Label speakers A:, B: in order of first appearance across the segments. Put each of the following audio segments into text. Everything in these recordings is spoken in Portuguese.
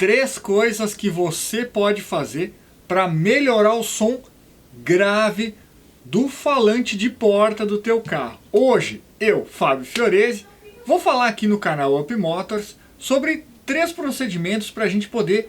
A: 3 coisas que você pode fazer para melhorar o som grave do falante de porta do teu carro. Hoje, eu, Fábio Fiorese, vou falar aqui no canal Up Motors sobre 3 procedimentos para a gente poder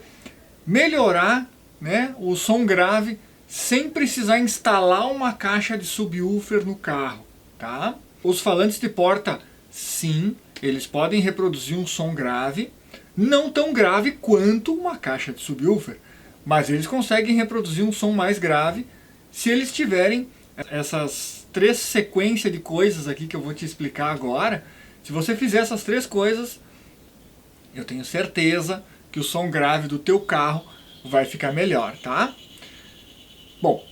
A: melhorar, né, o som grave sem precisar instalar uma caixa de subwoofer no carro, tá? Os falantes de porta, sim, eles podem reproduzir um som grave, não tão grave quanto uma caixa de subwoofer, mas eles conseguem reproduzir um som mais grave se eles tiverem essas 3 sequências de coisas aqui que eu vou te explicar agora. Se você fizer essas 3 coisas, eu tenho certeza que o som grave do teu carro vai ficar melhor, tá? Bom,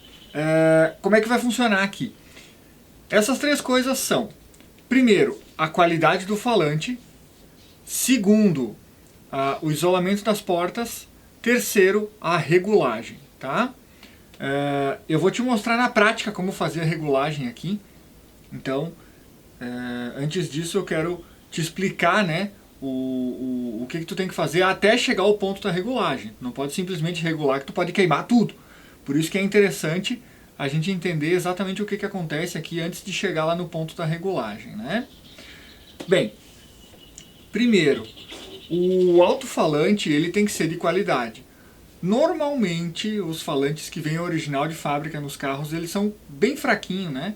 A: como é que vai funcionar aqui? Essas 3 coisas são: primeiro, a qualidade do falante; segundo, o isolamento das portas; terceiro, a regulagem, tá? Eu vou te mostrar na prática como fazer a regulagem aqui. Então, antes disso eu quero te explicar, né, o que tu tem que fazer até chegar ao ponto da regulagem. Não pode simplesmente regular que tu pode queimar tudo. Por isso que é interessante a gente entender exatamente o que acontece aqui antes de chegar lá no ponto da regulagem, né? Bem, primeiro, o alto-falante ele tem que ser de qualidade. Normalmente os falantes que vêm original de fábrica nos carros, eles são bem fraquinhos, né?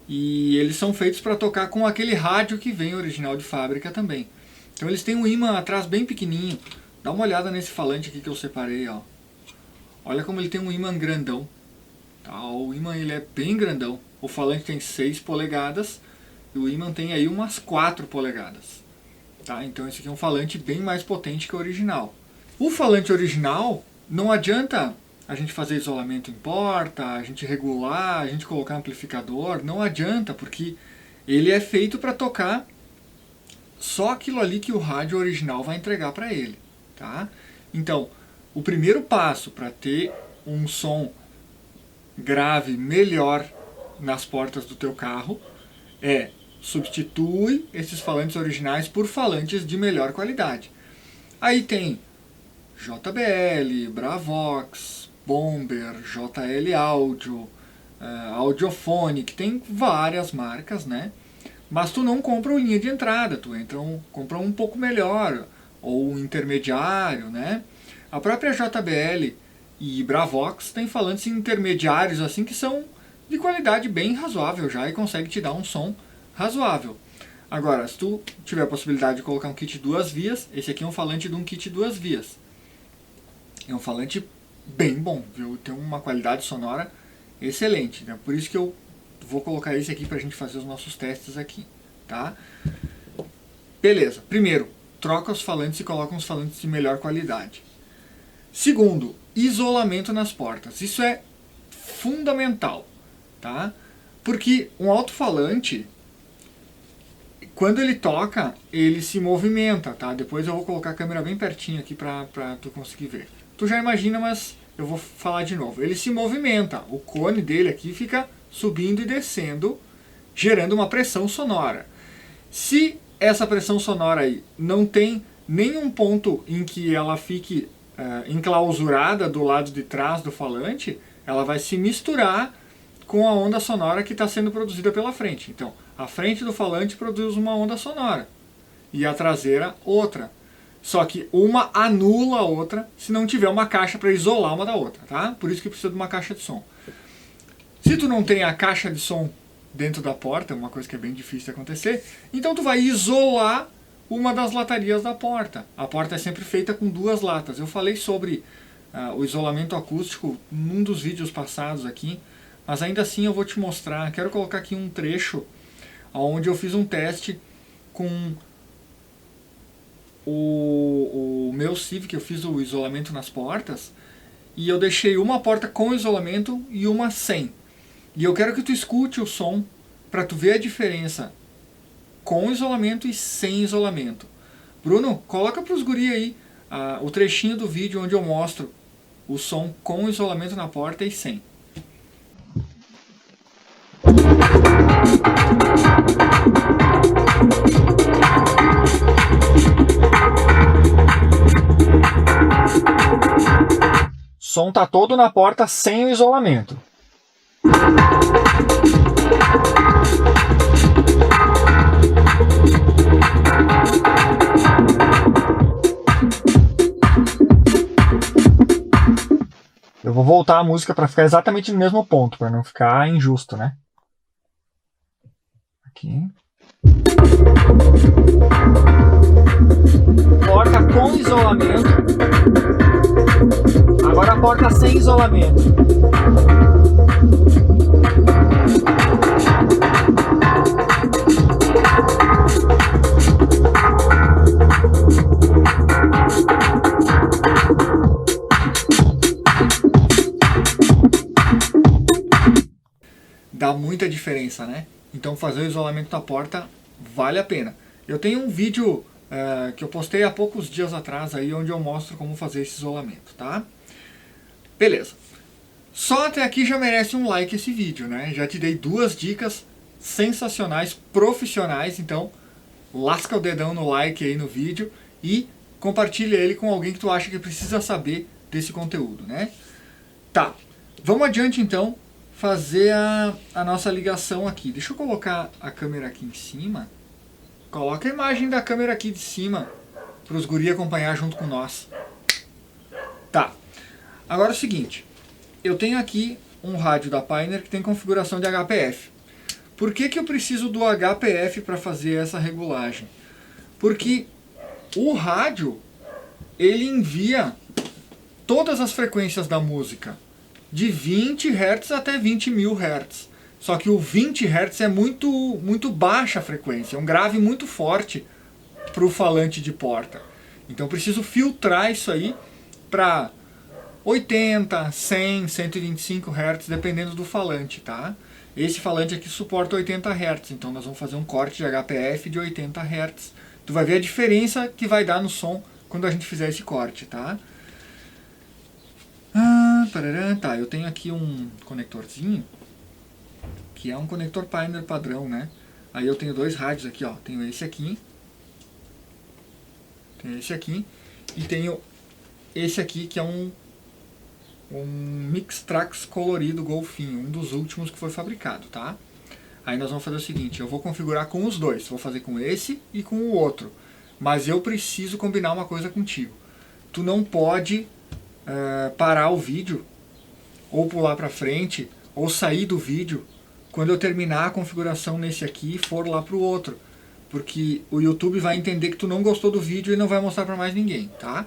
A: E eles são feitos para tocar com aquele rádio que vem original de fábrica também. Então eles têm um ímã atrás bem pequenininho. Dá uma olhada nesse falante aqui que eu separei, ó. Olha como ele tem um ímã grandão. Tá? O ímã ele é bem grandão. O falante tem 6 polegadas e o ímã tem aí umas 4 polegadas. Tá? Então esse aqui é um falante bem mais potente que o original. O falante original, não adianta a gente fazer isolamento em porta, a gente regular, a gente colocar amplificador. Não adianta, porque ele é feito para tocar só aquilo ali que o rádio original vai entregar para ele. Tá? Então, o primeiro passo para ter um som grave melhor nas portas do teu carro é substitui esses falantes originais por falantes de melhor qualidade. Aí tem JBL, Bravox, Bomber, JL Audio, Audiophonic, tem várias marcas, né? Mas tu não compra o linha de entrada, tu compra um pouco melhor, ou um intermediário, né? A própria JBL e Bravox tem falantes intermediários assim que são de qualidade bem razoável já e consegue te dar um som razoável. Agora, se tu tiver a possibilidade de colocar um kit 2 vias, esse aqui é um falante de um kit 2 vias. É um falante bem bom, viu? Tem uma qualidade sonora excelente, né? Por isso que eu vou colocar esse aqui pra gente fazer os nossos testes aqui, tá? Beleza, primeiro, troca os falantes e coloca uns falantes de melhor qualidade. Segundo, isolamento nas portas. Isso é fundamental, tá? Porque um alto-falante, quando ele toca, ele se movimenta, tá? Depois eu vou colocar a câmera bem pertinho aqui pra tu conseguir ver. Tu já imagina, mas eu vou falar de novo. Ele se movimenta, o cone dele aqui fica subindo e descendo, gerando uma pressão sonora. Se essa pressão sonora aí não tem nenhum ponto em que ela fique enclausurada do lado de trás do falante, ela vai se misturar com a onda sonora que está sendo produzida pela frente. Então, a frente do falante produz uma onda sonora e a traseira outra. Só que uma anula a outra se não tiver uma caixa para isolar uma da outra, tá? Por isso que precisa de uma caixa de som. Se tu não tem a caixa de som dentro da porta, uma coisa que é bem difícil de acontecer, então tu vai isolar uma das latarias da porta. A porta é sempre feita com 2 latas. Eu falei sobre o isolamento acústico num dos vídeos passados aqui, mas ainda assim eu vou te mostrar. Quero colocar aqui um trecho onde eu fiz um teste com o meu Civic. Eu fiz o isolamento nas portas e eu deixei uma porta com isolamento e uma sem. E eu quero que tu escute o som para tu ver a diferença com isolamento e sem isolamento. Bruno, coloca para os guri aí o trechinho do vídeo onde eu mostro o som com isolamento na porta e sem. som está todo na porta sem o isolamento. Eu vou voltar a música para ficar exatamente no mesmo ponto, para não ficar injusto, né? Aqui. Porta com isolamento. Agora a porta sem isolamento. Dá muita diferença, né? Então fazer o isolamento da porta vale a pena. Eu tenho um vídeo que eu postei há poucos dias atrás aí, onde eu mostro como fazer esse isolamento, tá? Beleza. Só até aqui já merece um like esse vídeo, né? Já te dei 2 dicas sensacionais, profissionais, então lasca o dedão no like aí no vídeo e compartilha ele com alguém que tu acha que precisa saber desse conteúdo, né? Tá, vamos adiante então fazer a nossa ligação aqui. Deixa eu colocar a câmera aqui em cima. Coloca a imagem da câmera aqui de cima para os guri acompanhar junto com nós. Tá. Agora é o seguinte. Eu tenho aqui um rádio da Pioneer que tem configuração de HPF. Por que eu preciso do HPF para fazer essa regulagem? Porque o rádio, ele envia todas as frequências da música, de 20 Hz até 20.000 Hz. Só que o 20 Hz é muito baixa a frequência, é um grave muito forte para o falante de porta. Então eu preciso filtrar isso aí para 80, 100, 125 Hz, dependendo do falante, tá? Esse falante aqui suporta 80 Hz, então nós vamos fazer um corte de HPF de 80 Hz. Tu vai ver a diferença que vai dar no som quando a gente fizer esse corte, tá? Tá, eu tenho aqui um conectorzinho, que é um conector Pioneer padrão, né? Aí eu tenho 2 rádios aqui, ó. Tenho esse aqui e tenho esse aqui, que é um Mixtrax colorido golfinho, um dos últimos que foi fabricado, tá? Aí nós vamos fazer o seguinte, eu vou configurar com os 2, vou fazer com esse e com o outro, mas eu preciso combinar uma coisa contigo. Tu não pode parar o vídeo, ou pular para frente, ou sair do vídeo, quando eu terminar a configuração nesse aqui e for lá pro outro, porque o YouTube vai entender que tu não gostou do vídeo e não vai mostrar para mais ninguém, tá?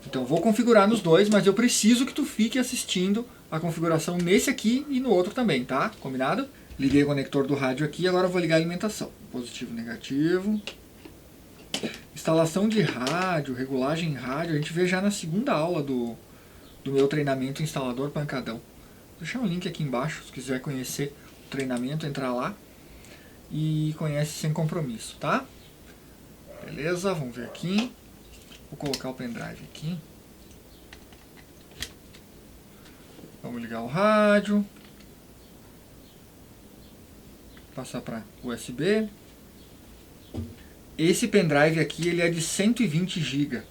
A: Então eu vou configurar nos 2, mas eu preciso que tu fique assistindo a configuração nesse aqui e no outro também, tá? Combinado? Liguei o conector do rádio aqui, agora eu vou ligar a alimentação. Positivo, negativo. Instalação de rádio, regulagem em rádio, a gente vê já na segunda aula do meu treinamento instalador pancadão. Vou deixar um link aqui embaixo, se quiser conhecer o treinamento, entrar lá e conhece sem compromisso, tá? Beleza, vamos ver aqui. Vou colocar o pendrive aqui. Vamos ligar o rádio. Passar para USB. Esse pendrive aqui, ele é de 120 GB.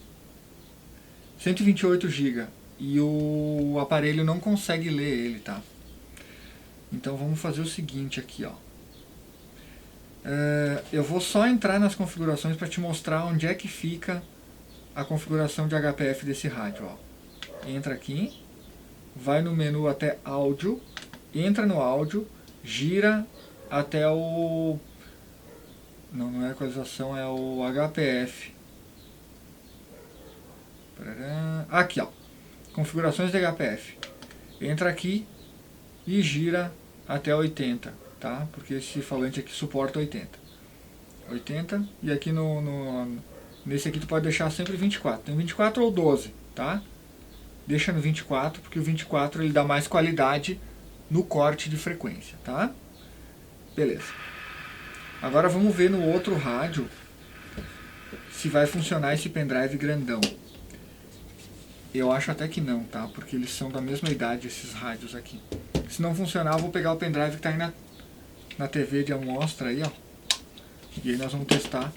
A: 128 GB. E o aparelho não consegue ler ele, tá? Então vamos fazer o seguinte aqui, ó. Eu vou só entrar nas configurações para te mostrar onde é que fica a configuração de HPF desse rádio, ó. Entra aqui, vai no menu até áudio, entra no áudio, gira até o... Não é equalização, é o HPF. Aqui, ó. Configurações de HPF. Entra aqui e gira até 80, tá? Porque esse falante aqui suporta 80. 80, e aqui nesse aqui tu pode deixar sempre 24. Tem 24 ou 12, tá? Deixa no 24, porque o 24 ele dá mais qualidade no corte de frequência, tá? Beleza. Agora vamos ver no outro rádio se vai funcionar esse pendrive grandão. Eu acho até que não, tá? Porque eles são da mesma idade, esses rádios aqui. Se não funcionar, eu vou pegar o pendrive que tá aí na TV de amostra aí, ó. E aí nós vamos testar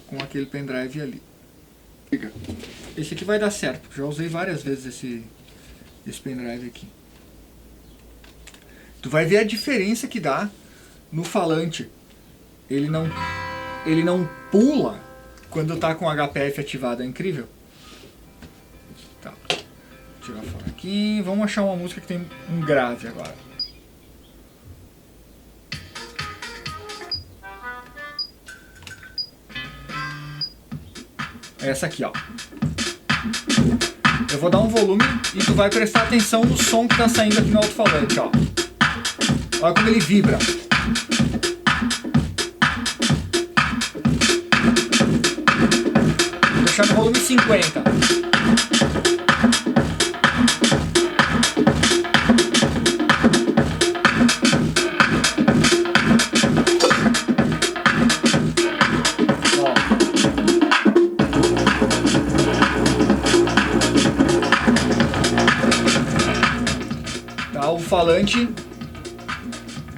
A: com aquele pendrive ali. esse aqui vai dar certo. Já usei várias vezes esse pendrive aqui. Tu vai ver a diferença que dá no falante. Ele não pula quando tá com o HPF ativado. É incrível. Tá. Vou tirar fora aqui. Vamos achar uma música que tem um grave agora. Essa aqui, ó. Eu vou dar um volume e tu vai prestar atenção no som que tá saindo aqui no alto-falante, ó. Olha como ele vibra. Vou deixar no volume 50.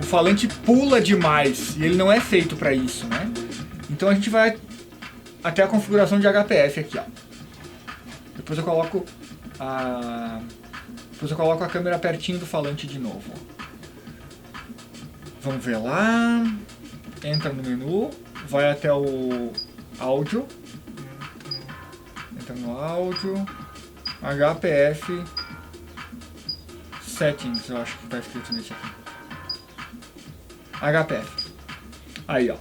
A: O falante pula demais e ele não é feito para isso, né? Então a gente vai até a configuração de HPF aqui, ó. Depois eu coloco a câmera pertinho do falante de novo, ó. Vamos ver lá. Entra no menu, vai até o áudio. Entra no áudio. HPF Settings, eu acho que está escrito nesse aqui. HPF. Aí, ó.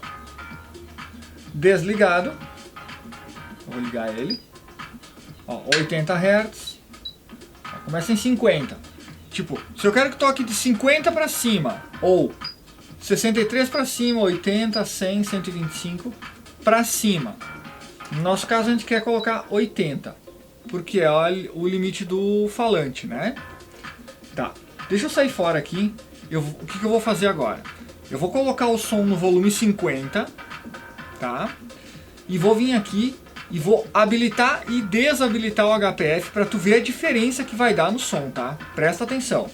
A: Desligado. Eu vou ligar ele. Ó, 80 Hz. Ó, começa em 50. Tipo, se eu quero que toque de 50 para cima, ou 63 para cima, 80, 100, 125 para cima. No nosso caso a gente quer colocar 80, porque é o limite do falante, né? Tá, deixa eu sair fora aqui. O que eu vou fazer agora? Eu vou colocar o som no volume 50, tá? E vou vir aqui e vou habilitar e desabilitar o HPF para tu ver a diferença que vai dar no som, tá? Presta atenção.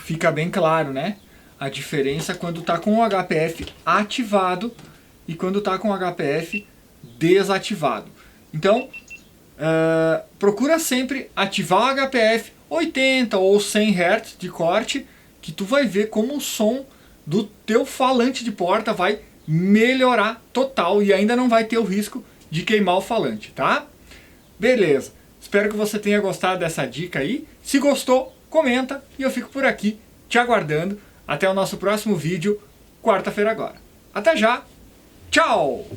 A: Fica bem claro, né? A diferença quando está com o HPF ativado e quando está com o HPF desativado. Então, procura sempre ativar o HPF 80 ou 100 Hz de corte, que tu vai ver como o som do teu falante de porta vai melhorar total e ainda não vai ter o risco de queimar o falante, tá? Beleza, espero que você tenha gostado dessa dica aí. Se gostou, comenta e eu fico por aqui te aguardando. Até o nosso próximo vídeo, quarta-feira agora. Até já, tchau!